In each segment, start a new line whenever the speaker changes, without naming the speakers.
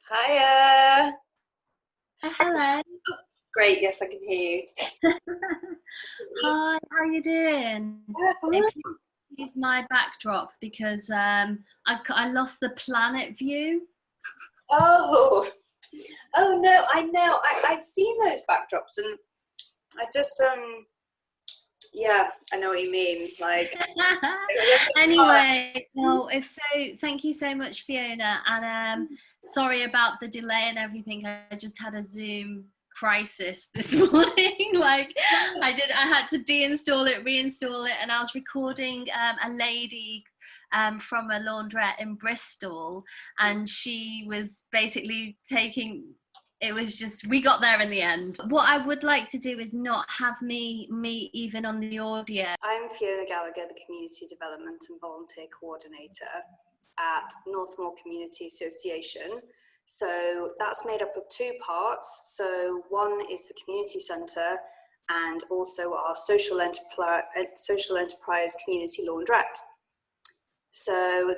Hiya.
Hello.
Great, yes, I can hear you.
Hi, how you doing?
Yeah, fine.
Excuse my backdrop because I lost the planet view.
Oh, oh no, I know. I've seen those backdrops, and I just yeah, I know what you mean. Like,
Anyway, well, it's thank you so much, Fiona, and sorry about the delay and everything. I just had a Zoom crisis this morning. I had to deinstall it, reinstall it, and I was recording a lady from a laundrette in Bristol, and she was basically taking, it was just, we got there in the end. What I would like to do is not have me even on the audio.
I'm Fiona Gallagher, the Community Development and Volunteer Coordinator at Northmoor Community Association. So that's made up of two parts. So one is the community centre and also our social enterprise community laundrette. So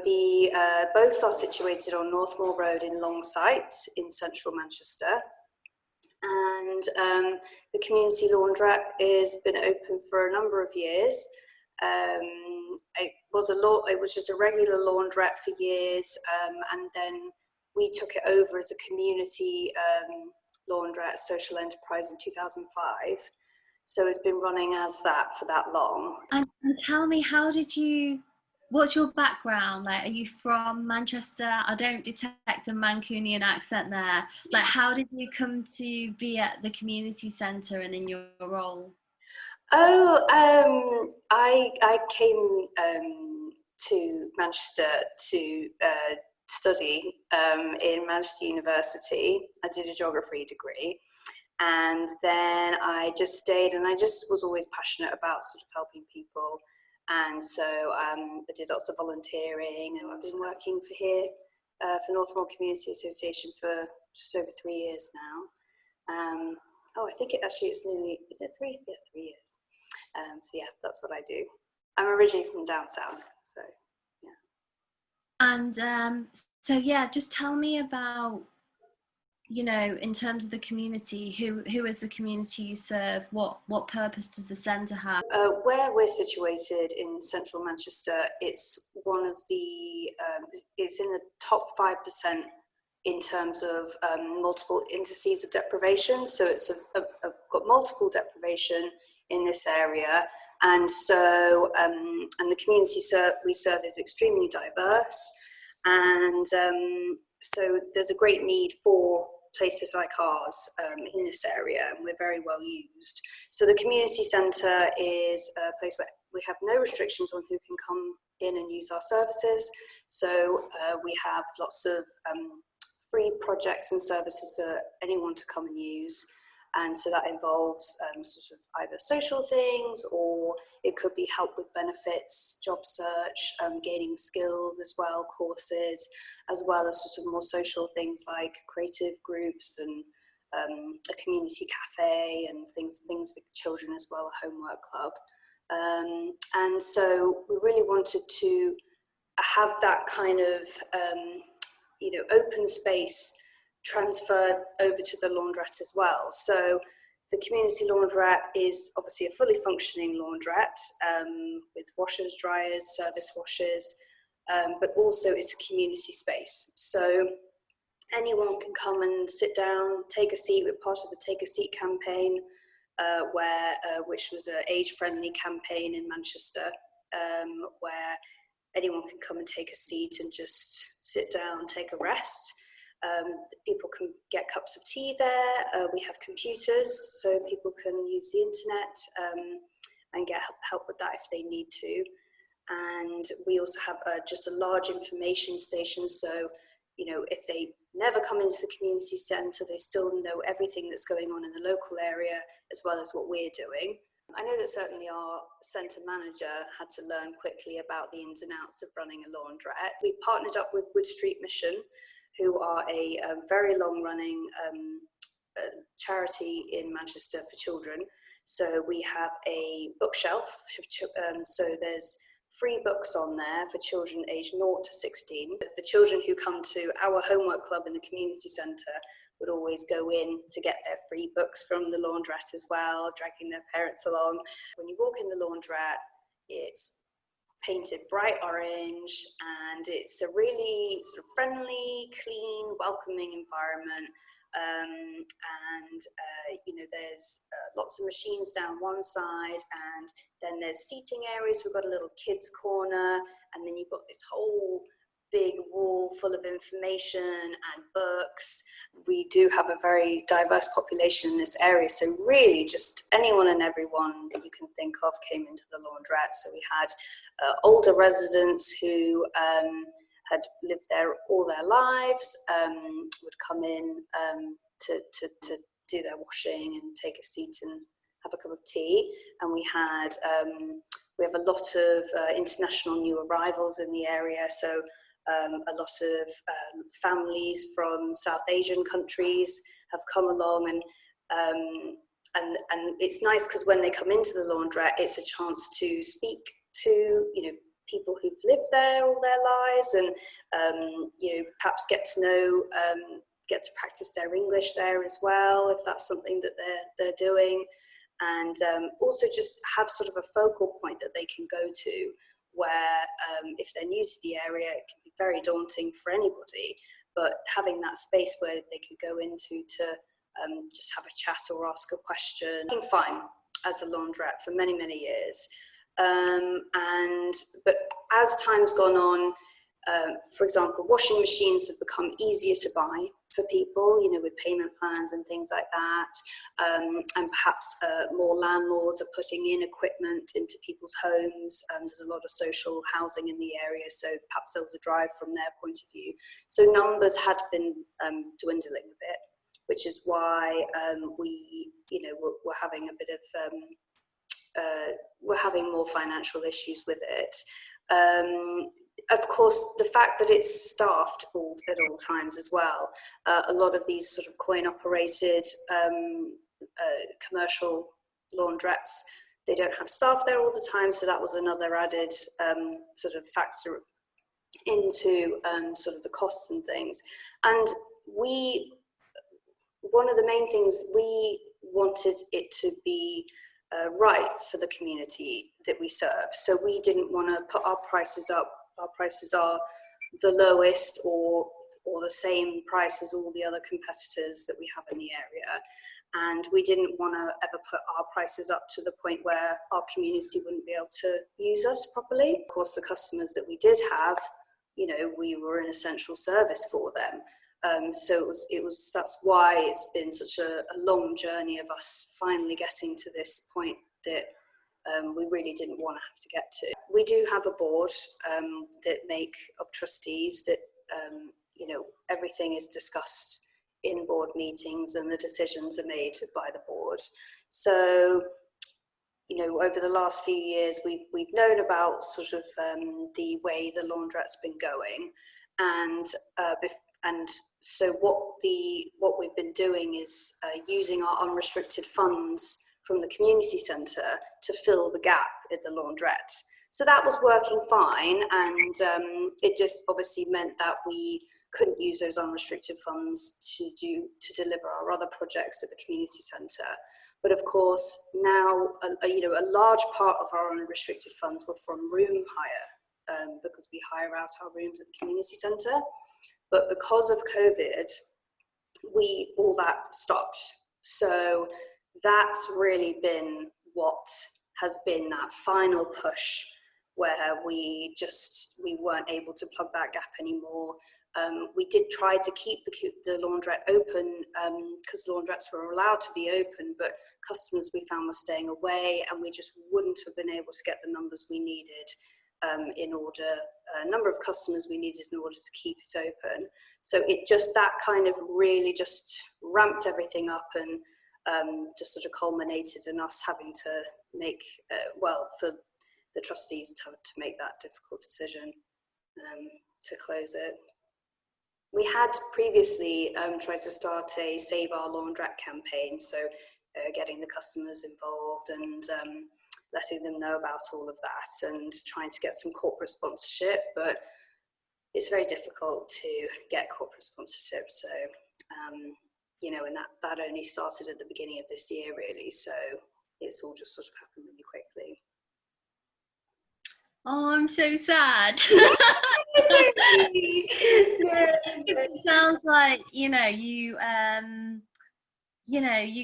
both are situated on Northmoor Road in Longsight in central Manchester. And the community laundrette has been open for a number of years. It was just a regular laundrette for years, and then we took it over as a community laundrette social enterprise in 2005. So it's been running as that for that long.
And tell me, what's your background? Like, are you from Manchester? I don't detect a Mancunian accent there. Like, how did you come to be at the community centre and in your role?
Oh, I came to Manchester to study in Manchester University. I did a geography degree, and then I just stayed, and I just was always passionate about sort of helping people, and so I did lots of volunteering, and I've been working for Northmoor Community Association for just over 3 years now. I think it's nearly, is it 3? Yeah, 3 years. So yeah, that's what I do. I'm originally from down south, so yeah.
And so, yeah, just tell me about, in terms of the community, who is the community you serve? What purpose does the centre have?
Where we're situated in central Manchester, it's one of the, it's in the top 5% in terms of multiple indices of deprivation. So it's got multiple deprivation in this area. And so, and the community we serve is extremely diverse. And so there's a great need for places like ours in this area, and we're very well used. So the community centre is a place where we have no restrictions on who can come in and use our services. So we have lots of free projects and services for anyone to come and use. And so that involves sort of either social things, or it could be help with benefits, job search, gaining skills as well, courses, as well as sort of more social things like creative groups and a community cafe and things for children as well, a homework club. And so we really wanted to have that kind of open space transferred over to the laundrette as well. So the community laundrette is obviously a fully functioning laundrette with washers, dryers, service washers, but also it's a community space. So anyone can come and sit down, take a seat. We're part of the Take a Seat campaign, which was an age-friendly campaign in Manchester, where anyone can come and take a seat and just sit down, take a rest. People can get cups of tea there. We have computers, so people can use the internet and get help with that if they need to. And we also have just a large information station, so if they never come into the community centre, they still know everything that's going on in the local area, as well as what we're doing. I know that certainly our centre manager had to learn quickly about the ins and outs of running a laundrette. We partnered up with Wood Street Mission, who are a very long-running charity in Manchester for children. So we have a bookshelf, so there's free books on there for children aged 0 to 16. The children who come to our homework club in the community centre would always go in to get their free books from the laundrette as well, dragging their parents along. When you walk in the laundrette, it's painted bright orange, and it's a really sort of friendly, clean, welcoming environment. There's lots of machines down one side, and then there's seating areas. We've got a little kids corner, and then you've got this whole big wall full of information and books. We do have a very diverse population in this area, so really just anyone and everyone that you can think of came into the laundrette. So we had older residents who had lived there all their lives, would come in to do their washing and take a seat and have a cup of tea. And we have a lot of international new arrivals in the area, so a lot of families from South Asian countries have come along, and it's nice because when they come into the laundrette, it's a chance to speak to people who've lived there all their lives, and perhaps get to practice their English there as well, if that's something that they're doing, and also just have sort of a focal point that they can go to, where if they're new to the area, it can be very daunting for anybody, but having that space where they could go into to just have a chat or ask a question. It's been fine as a laundrette for many, many years. But as time's gone on, for example, washing machines have become easier to buy for people, with payment plans and things like that. And perhaps more landlords are putting in equipment into people's homes. There's a lot of social housing in the area, so perhaps there was a drive from their point of view. So numbers had been dwindling a bit, which is why we're having a bit of we're having more financial issues with it. Of course, the fact that it's staffed at all times as well. A lot of these sort of coin-operated commercial laundrettes, they don't have staff there all the time, so that was another added sort of factor into sort of the costs and things. And one of the main things, we wanted it to be right for the community that we serve. So we didn't want to put our prices up. Our prices are the lowest or the same price as all the other competitors that we have in the area. And we didn't want to ever put our prices up to the point where our community wouldn't be able to use us properly. Of course, the customers that we did have, we were an essential service for them. So that's why it's been such a long journey of us finally getting to this point that we really didn't want to have to get to. We do have a board of trustees that, everything is discussed in board meetings and the decisions are made by the board. So, over the last few years, we've known about sort of the way the laundrette's been going, and so what we've been doing is using our unrestricted funds from the community centre to fill the gap at the laundrette. So that was working fine, and it just obviously meant that we couldn't use those unrestricted funds to deliver our other projects at the community centre. But of course, now a large part of our unrestricted funds were from room hire, because we hire out our rooms at the community centre. But because of COVID, all that stopped. So that's really been what has been that final push, where we weren't able to plug that gap anymore. We did try to keep the laundrette open, because laundrettes were allowed to be open, but customers we found were staying away, and we just wouldn't have been able to get the numbers we needed number of customers we needed in order to keep it open. So that kind of really just ramped everything up, and just sort of culminated in us having to make, for the trustees to make that difficult decision to close it. We had previously tried to start a Save Our Laundrette campaign, so getting the customers involved and letting them know about all of that and trying to get some corporate sponsorship, but it's very difficult to get corporate sponsorship. So, and that only started at the beginning of this year, really. So it's all just sort of happened really quickly.
Oh, I'm so sad. It sounds like, you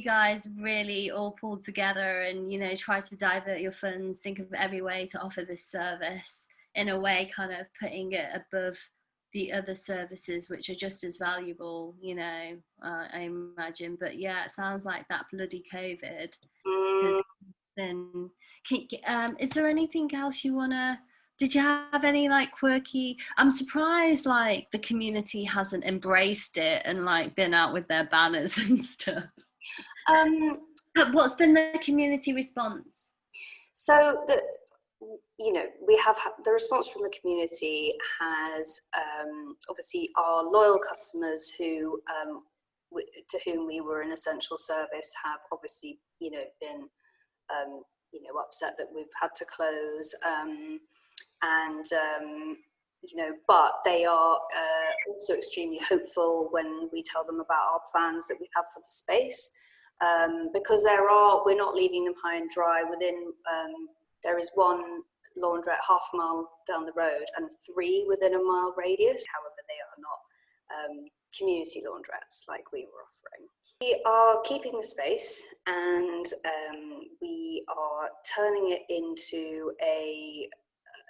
guys really all pulled together and, try to divert your funds, think of every way to offer this service, in a way kind of putting it above the other services which are just as valuable, I imagine. But yeah, it sounds like that bloody COVID has been... is there anything else you wanna... Did you have any like quirky... I'm surprised like the community hasn't embraced it and like been out with their banners and stuff. What's been the community response?
So we have the response from the community has obviously our loyal customers who to whom we were an essential service have obviously been upset that we've had to close, but they are also extremely hopeful when we tell them about our plans that we have for the space, because we're not leaving them high and dry. Within there is one laundrette half a mile down the road and 3 within a mile radius. However, they are not community laundrettes like we were offering. We are keeping the space, and we are turning it into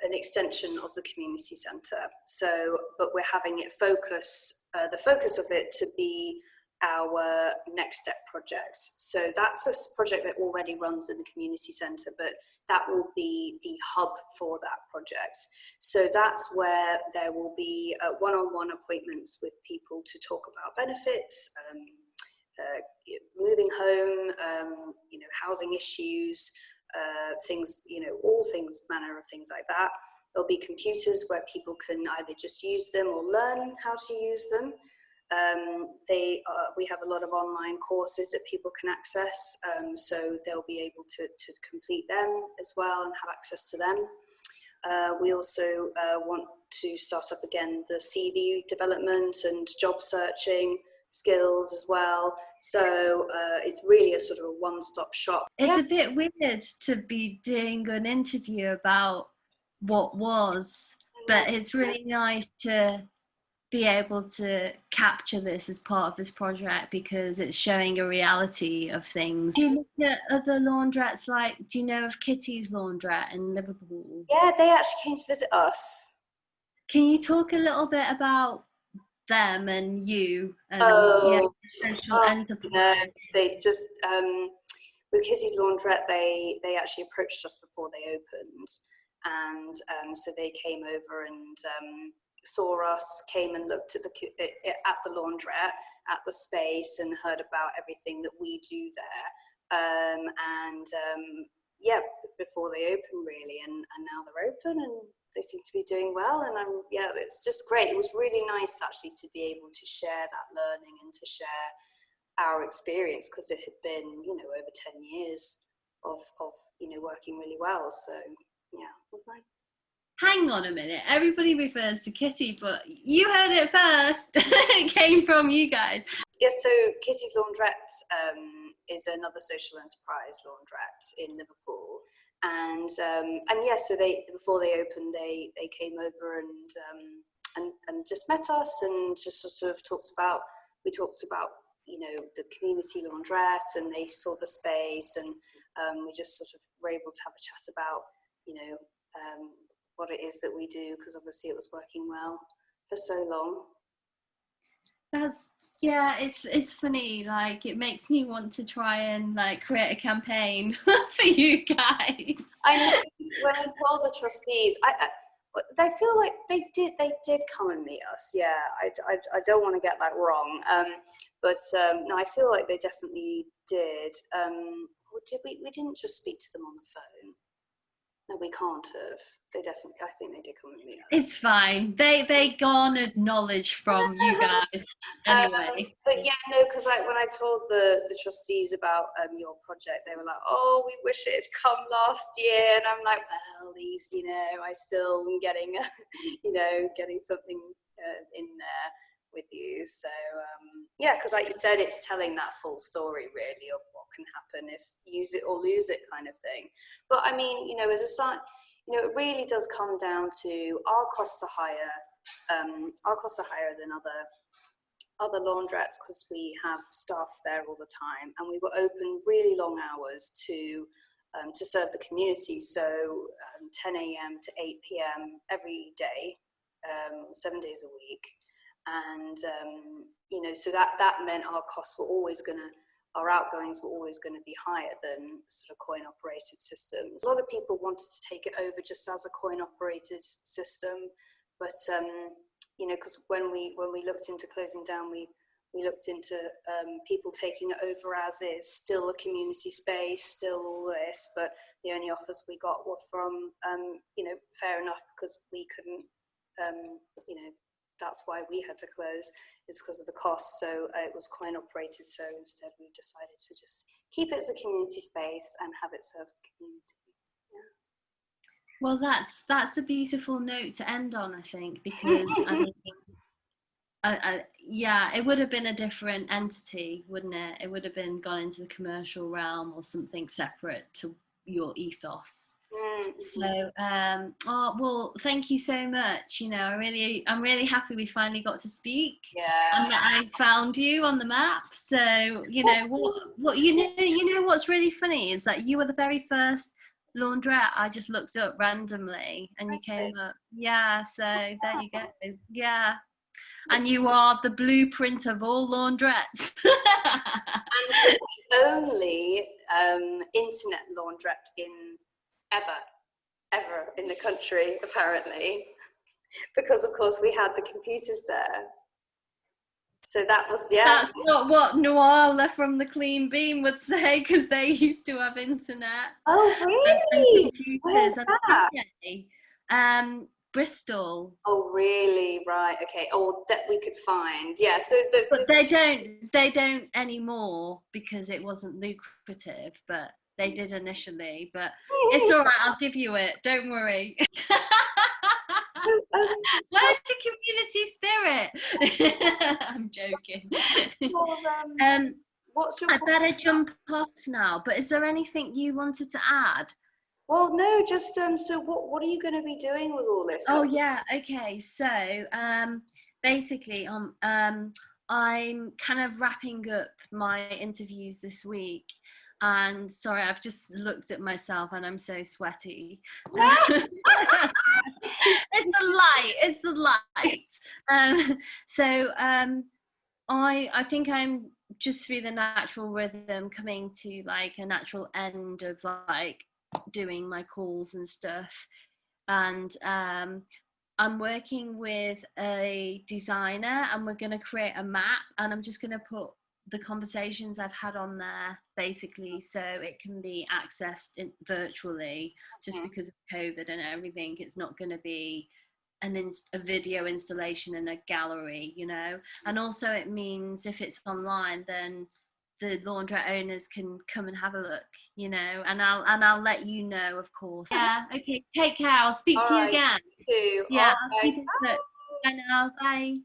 an extension of the community centre. So, but we're having it the focus of it to be our next step project. So that's a project that already runs in the community centre, but that will be the hub for that project. So that's where there will be one-on-one appointments with people to talk about benefits, moving home, housing issues, things, all things, manner of things like that. There'll be computers where people can either just use them or learn how to use them. We have a lot of online courses that people can access, so they'll be able to complete them as well and have access to them. We also want to start up again the CV development and job searching skills as well. So it's really a sort of a one-stop shop.
It's a bit weird to be doing an interview about what was, but it's really nice to be able to capture this as part of this project because it's showing a reality of things. Do you look at other laundrettes, like, do you know of Kitty's Laundrette in Liverpool?
Yeah, they actually came to visit us.
Can you talk a little bit about them and you? And, enterprise?
They just, with Kitty's Laundrette, they actually approached us before they opened, and so they came over and saw us, came and looked at the laundrette, at the space, and heard about everything that we do there. Before they open, really, and now they're open and they seem to be doing well. And it's just great. It was really nice actually to be able to share that learning and to share our experience, because it had been, over 10 years of working really well. So yeah, it was nice.
Hang on a minute, everybody refers to Kitty, but you heard it first. It came from you guys.
Yes, so Kitty's Laundrette is another social enterprise laundrette in Liverpool, and so they, before they opened, they came over and just met us and just sort of talked about the community laundrette, and they saw the space, and we just sort of were able to have a chat about what it is that we do, because obviously it was working well for so long.
It's funny, like it makes me want to try and like create a campaign for you guys.
I know, when I told the trustees, I feel like they did come and meet us. Yeah, I don't want to get that wrong, but no, I feel like they definitely did. We didn't just speak to them on the phone. No, we can't have. They definitely, I think they did come and meet us.
It's fine. They garnered knowledge from you guys anyway.
But yeah, no, because like when I told the trustees about your project, they were like, "Oh, we wish it had come last year," and I'm like, "Well, at least I still am getting, getting something in there with you." So yeah, because like you said, it's telling that full story really of what can happen if use it or lose it kind of thing. But I mean, as a site. It really does come down to our costs are higher. Our costs are higher than other laundrettes because we have staff there all the time, and we were open really long hours to serve the community. So 10 a.m. to 8 p.m. every day, 7 days a week, and so that meant our outgoings were always going to be higher than sort of coin operated systems. A lot of people wanted to take it over just as a coin operated system, but because when we looked into closing down, we looked into people taking it over as is, still a community space, still all this, but the only offers we got were from fair enough, because we couldn't that's why we had to close, is because of the cost. So it was coin operated, so instead we decided to just keep it as a community space and have it serve the community.
Well, that's a beautiful note to end on, I think, because I mean, yeah, it would have been a different entity, wouldn't it? It would have been gone into the commercial realm or something separate to your ethos. So, oh well, thank you so much. I'm really happy we finally got to speak.
Yeah.
And that I found you on the map. So, what what's really funny is that you were the very first laundrette I just looked up randomly, and you came up. Yeah. So there you go. Yeah. And you are the blueprint of all laundrettes.
And the only internet laundrette ever in the country, apparently, because of course we had the computers there. So that was, yeah.
That's not what Noala from the Clean Beam would say, because they used to have internet.
Oh, really? Where's
that? Bristol.
Oh, really? Right. Okay. Oh, that we could find. Yeah. So
but they don't anymore because it wasn't lucrative, but they did initially. But it's all right. I'll give you it. Don't worry. Where's your community spirit? I'm joking. I better jump off now. But is there anything you wanted to add?
Well, no, just so what are you going to be doing with all this?
Oh yeah, okay. So basically, I'm kind of wrapping up my interviews this week, and sorry, I've just looked at myself and I'm so sweaty. It's the light. So I think I'm just through the natural rhythm coming to like a natural end of like doing my calls and stuff, and I'm working with a designer, and we're going to create a map, and I'm just going to put the conversations I've had on there basically, so it can be accessed virtually, just because of COVID and everything. It's not going to be a video installation in a gallery, and also it means if it's online, then the laundrette owners can come and have a look, and I'll let you know, of course. Yeah. Okay. Take care. I'll speak to you again.
You too.
Yeah.
Bye.
Bye now. Bye.